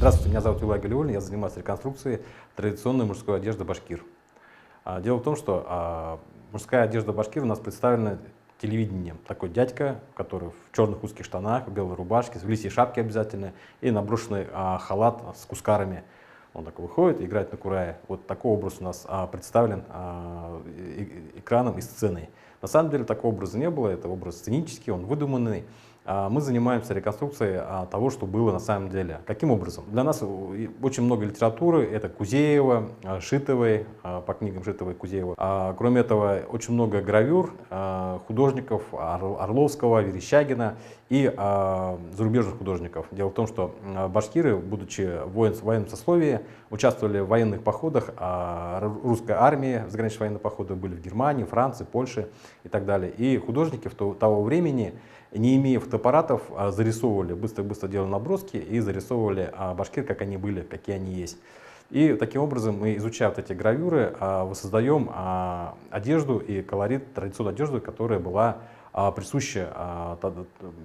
Здравствуйте, меня зовут Юлай Галиуллин, я занимаюсь реконструкцией традиционной мужской одежды башкир. Дело в том, что мужская одежда башкир у нас представлена телевидением. Такой дядька, который в черных узких штанах, в белой рубашке, в лисьей шапке обязательно и наброшенный халат с кускарами. Он такой выходит и играет на курае. Вот такой образ у нас представлен экраном и сценой. На самом деле такого образа не было, это образ сценический, он выдуманный. Мы занимаемся реконструкцией того, что было на самом деле. Каким образом? Для нас очень много литературы, это Кузеева, Шитовой, по книгам Шитовой и Кузеева. Кроме этого, очень много гравюр художников Орловского, Верещагина и зарубежных художников. Дело в том, что башкиры, будучи в военном сословии, участвовали в военных походах русской армии, заграничные военные походы были в Германии, Франции, Польше и так далее. И художники того времени, не имея фотоаппаратов, зарисовывали, быстро-быстро делали наброски и зарисовывали башкир, как они были, какие они есть. И таким образом мы, изучая вот эти гравюры, воссоздаем одежду и колорит, традиционную одежду, которая была присуща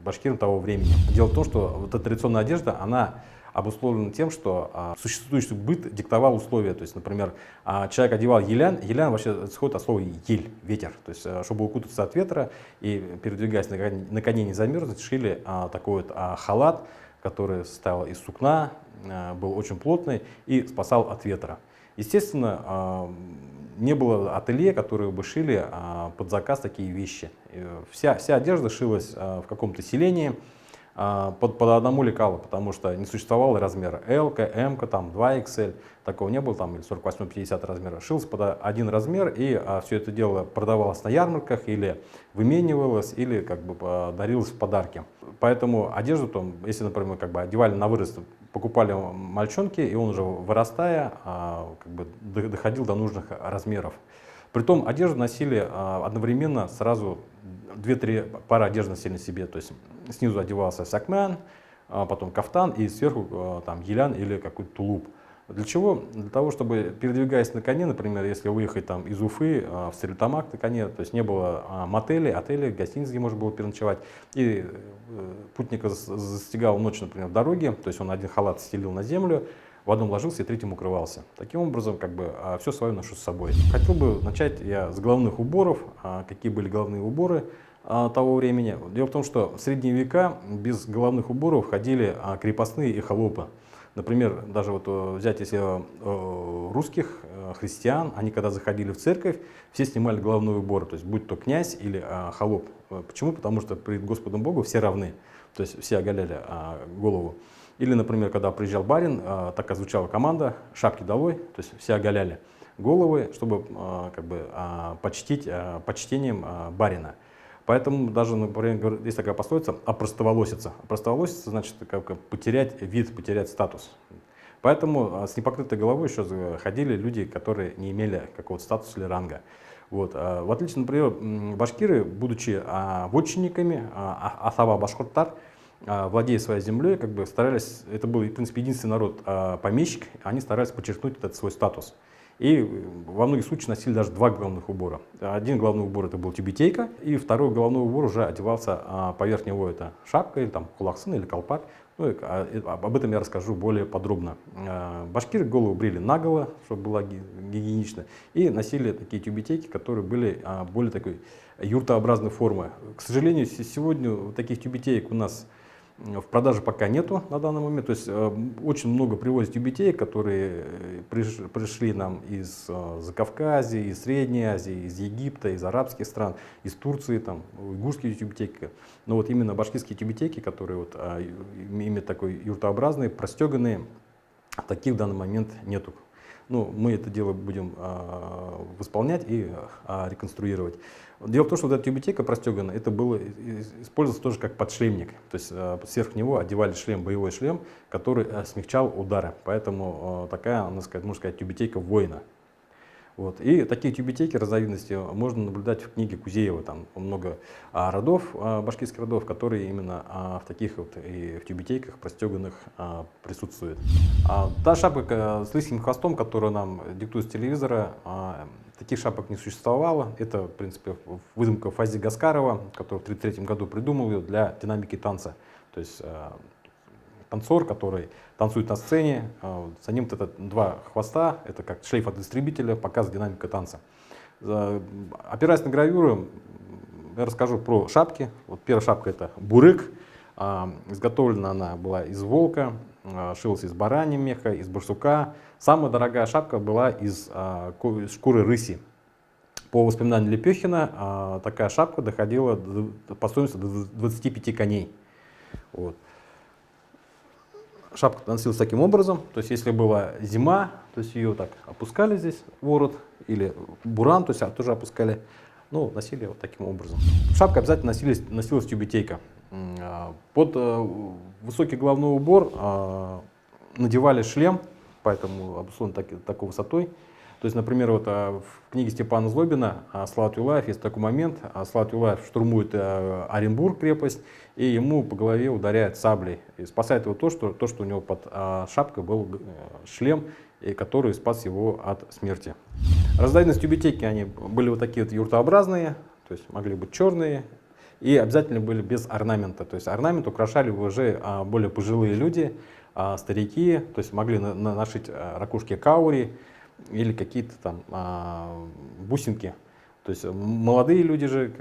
башкирам того времени. Дело в том, что вот эта традиционная одежда, она обусловлено тем, что существующий быт диктовал условия. То есть, например, человек одевал елян. Елян вообще исходит от слова ель, ветер. То есть, чтобы укутаться от ветра и передвигаясь на коне не замерзнуть, шили такой вот халат, который состоял из сукна, был очень плотный и спасал от ветра. Естественно, не было ателье, которые бы шили под заказ такие вещи. Вся одежда шилась в каком-то селении, под одному лекалу, потому что не существовало размера L, M, там 2XL, такого не было, там или 48-50 размера. Шился под один размер, и все это дело продавалось на ярмарках, или выменивалось, или как бы дарилось в подарки. Поэтому одежду, там, если, например, как бы одевали на вырост, покупали мальчонки, и он уже вырастая, как бы доходил до нужных размеров. Притом одежду носили одновременно сразу 2-3 пары одежды носили на себе. То есть снизу одевался сакмян, потом кафтан и сверху там елян или какой-то тулуп. Для чего? Для того, чтобы, передвигаясь на коне, например, если выехать там из Уфы в Стерлитамак на коне, то есть не было мотелей, отелей, гостиниц, где можно было переночевать, и путника застигал ночь, например, в дороге, то есть он один халат стелил на землю, в одном ложился и третьим укрывался. Таким образом, как бы все свое ношу с собой. Хотел бы начать я с головных уборов. Какие были головные уборы того времени? Дело в том, что в средние века без головных уборов ходили крепостные и холопы. Например, даже вот взять если русских христиан, они когда заходили в церковь, все снимали головной убор, то есть будь то князь или холоп. Почему? Потому что перед Господом Богом все равны, то есть все оголяли голову. Или, например, когда приезжал барин, такая звучала команда «шапки долой», то есть все оголяли головы, чтобы как бы почтить почтением барина. Поэтому даже, например, есть такая пословица «опростоволоситься». Опростоволоситься значит как потерять вид, потерять статус. Поэтому с непокрытой головой еще ходили люди, которые не имели какого-то статуса или ранга. Вот. В отличие, например, башкиры, будучи вотчинниками, Асаба Башкорттар, владея своей землей, как бы старались, это был, в принципе, единственный народ, помещик, они старались подчеркнуть этот свой статус. И во многих случаях носили даже два головных убора. Один головной убор это был тюбетейка, и второй головной убор уже одевался поверх него это шапка, или там кулаксын, или колпак. Ну, об этом я расскажу более подробно. Башкиры голову брили наголо, чтобы было гигиенично, и носили такие тюбетейки, которые были более такой юртообразной формы. К сожалению, сегодня таких тюбетеек у нас в продаже пока нету на данный момент. То есть очень много привозят тюбетеек, которые пришли нам из Закавказья, из Средней Азии, из Египта, из арабских стран, из Турции, там, уйгурские тюбетейки. Но вот именно башкирские тюбетейки, которые вот, имеют такой юртообразный, простеганные, таких в данный момент нету. Ну, мы это дело будем восполнять и реконструировать. Дело в том, что вот эта тюбетейка простеганная, это было использовалось тоже как подшлемник. То есть сверх него одевали шлем, боевой шлем, который смягчал удары. Поэтому такая, можно сказать, тюбетейка воина. Вот. И такие тюбетейки разновидности можно наблюдать в книге Кузеева. Там много родов, башкирских родов, которые именно в таких вот и в тюбетейках простеганных присутствуют. Та шапка с лисьим хвостом, которую нам диктуют с телевизора, таких шапок не существовало. Это, в принципе, выдумка Фази Гаскарова, который в 1933 году придумал ее для динамики танца. То есть танцор, который танцует на сцене, за ним вот это два хвоста, это как шлейф от истребителя, показывает динамика танца. Опираясь на гравюры, я расскажу про шапки. Вот первая шапка — это бурык. Изготовлена она была из волка, шилась из бараньего меха, из барсука. Самая дорогая шапка была из шкуры рыси. По воспоминаниям Лепехина, такая шапка доходила по стоимости до 25 коней. Вот. Шапка носилась таким образом, то есть если была зима, то есть ее так опускали здесь, ворот, или буран, то есть тоже опускали, ну, носили вот таким образом. Шапка обязательно носилась тюбетейка. Под высокий головной убор надевали шлем, поэтому обусловлен такой высотой. То есть, например, вот в книге Степана Злобина «Слават Юлаев» есть такой момент. Слават Юлаев штурмует Оренбург, крепость, и ему по голове ударяет саблей. И спасает его то, что у него под шапкой был шлем, который спас его от смерти. Разновидности тюбетейки, они были вот такие вот юртообразные, то есть могли быть черные, и обязательно были без орнамента. То есть орнамент украшали уже более пожилые люди, старики, то есть могли нашить ракушки каури или какие-то там бусинки. То есть молодые люди же,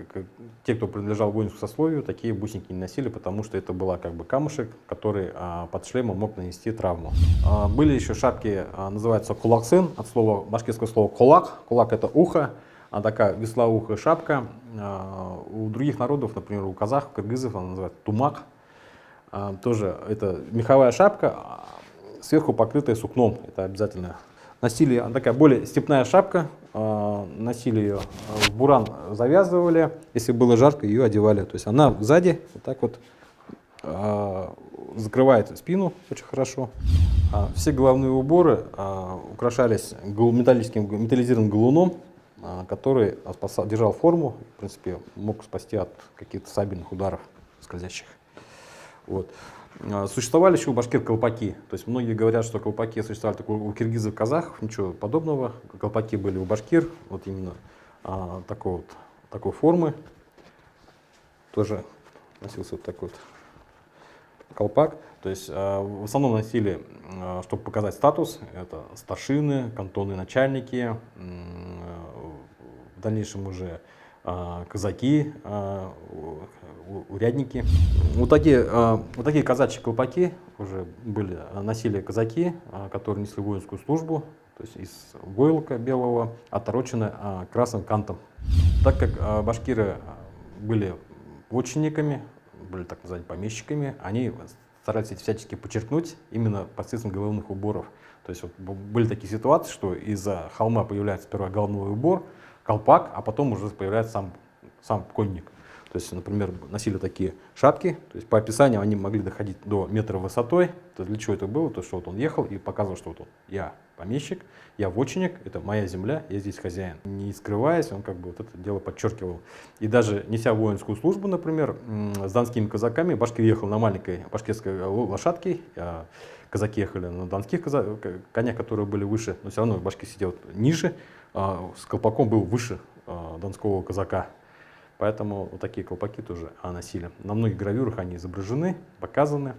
те, кто принадлежал воинскому сословию, такие бусинки не носили, потому что это была как бы камушек, который под шлемом мог нанести травму. Были еще шапки, называются кулаксын, от слова, башкирского слова кулак. Кулак — это ухо, такая веслоухая шапка. У других народов, например, у казахов, кыргызов, она называется тумак. Тоже это меховая шапка, сверху покрытая сукном, это обязательно. Носили, такая более степная шапка, носили ее в буран, завязывали, если было жарко, ее одевали. То есть она сзади вот так вот закрывает спину очень хорошо. Все головные уборы украшались металлизированным галуном, который держал форму, в принципе, мог спасти от каких-то сабельных ударов скользящих. Вот. Существовали еще у башкир колпаки. То есть многие говорят, что колпаки существовали только у киргизов, казахов, ничего подобного. Колпаки были у башкир, вот именно такой формы. Тоже носился вот такой вот колпак. То есть в основном носили, чтобы показать статус, это старшины, кантонные начальники, в дальнейшем уже казаки, урядники. Вот такие казачьи колпаки уже носили казаки, которые несли воинскую службу, то есть из войлока белого, оторочены красным кантом. Так как башкиры были вотчинниками, были так называемыми помещиками, они старались всячески подчеркнуть именно посредством головных уборов. То есть вот были такие ситуации, что из-за холма появляется сперва головной убор, колпак, а потом уже появляется сам конник. То есть, например, носили такие шапки, то есть по описанию они могли доходить до метра высотой. То есть для чего это было? То, что вот он ехал и показывал, что вот я помещик, я вотчинник, это моя земля, я здесь хозяин. Не скрываясь, он как бы вот это дело подчеркивал. И даже неся воинскую службу, например, с донскими казаками, башкир ехал на маленькой башкирской лошадке, казаки ехали на донских конях, которые были выше, но все равно башкир сидел ниже, с колпаком был выше донского казака. Поэтому вот такие колпаки тоже носили. На многих гравюрах они изображены, показаны,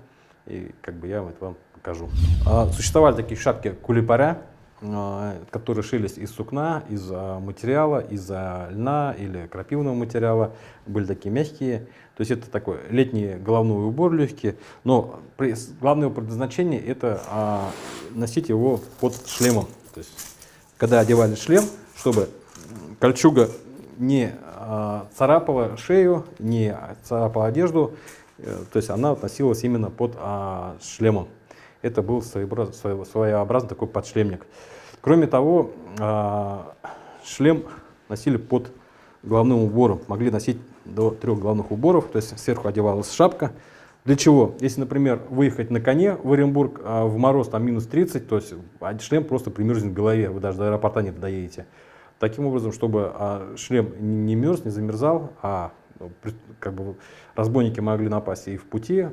и как бы я это вам покажу. Существовали такие шапки кулипаря, которые шились из сукна, из материала, из льна или крапивного материала. Были такие мягкие. То есть это такой летний головной убор легкий, но главное его предназначение — это носить его под шлемом. То есть когда одевали шлем, чтобы кольчуга не царапала шею, не царапала одежду, то есть она носилась именно под шлемом. Это был своеобразный такой подшлемник. Кроме того, шлем носили под головным убором, могли носить до 3 головных уборов, то есть сверху одевалась шапка. Для чего? Если, например, выехать на коне в Оренбург в мороз там минус 30, то есть шлем просто примерзнет к голове, вы даже до аэропорта не доедете. Таким образом, чтобы шлем не мерз, не замерзал, как бы разбойники могли напасть и в пути,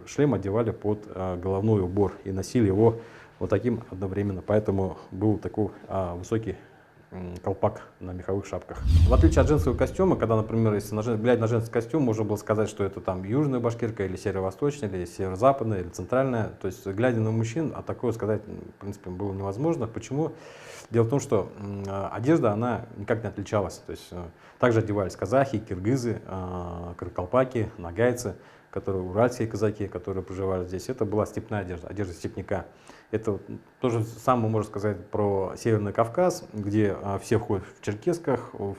шлем одевали под головной убор и носили его вот таким одновременно. Поэтому был такой высокий колпак на меховых шапках. В отличие от женского костюма, когда, например, если глядя на женский костюм, можно было сказать, что это там южная башкирка, или северо-восточная, или северо-западная, или центральная. То есть, глядя на мужчин, а такое сказать, в принципе, было невозможно. Почему? Дело в том, что одежда, она никак не отличалась. То есть, также одевались казахи, киргизы, каракалпаки, нагайцы, которые уральские казаки, которые проживали здесь. Это была степная одежда, одежда степняка. Это то же самое можно сказать про Северный Кавказ, где все ходят в черкесках, в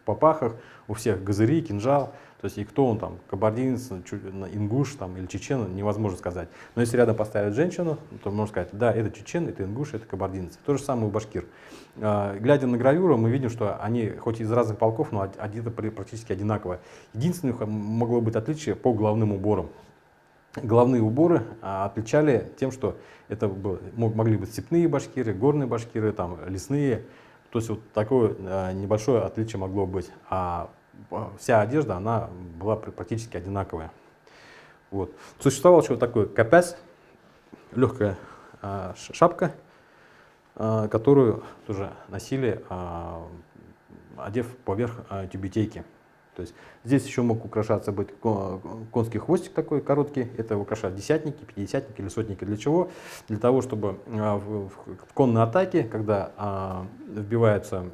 попахах, у всех газыри, кинжал. То есть и кто он там, кабардинец, ингуш там, или чечен, невозможно сказать. Но если рядом поставить женщину, то можно сказать, да, это чечен, это ингуш, это кабардинец. То же самое у башкир. Глядя на гравюру, мы видим, что они хоть из разных полков, но одеты практически одинаково. Единственное могло быть отличие по головным уборам. Головные уборы отличали тем, что это могли быть степные башкиры, горные башкиры, там, лесные. То есть вот такое небольшое отличие могло быть. А вся одежда, она была практически одинаковая. Вот. Существовал еще вот такой капясь, легкая шапка, которую тоже носили, одев поверх тюбетейки. То есть здесь еще мог украшаться быть конский хвостик такой короткий. Это украшают десятники, пятидесятники или сотники. Для чего? Для того, чтобы в конной атаке, когда вбивается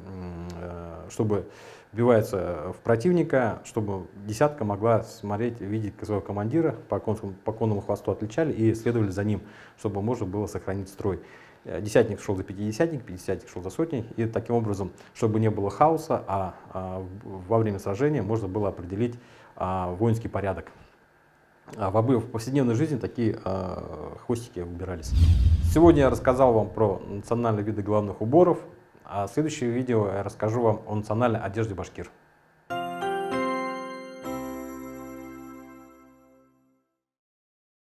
в противника, чтобы десятка могла смотреть, видеть своего командира, по конному хвосту отличали и следовали за ним, чтобы можно было сохранить строй. Десятник шел за пятидесятник, пятидесятник шел за сотник, и таким образом, чтобы не было хаоса, во время сражения можно было определить воинский порядок. В повседневной жизни такие хвостики выбирались. Сегодня я рассказал вам про национальные виды головных уборов, а в следующем видео я расскажу вам о национальной одежде башкир.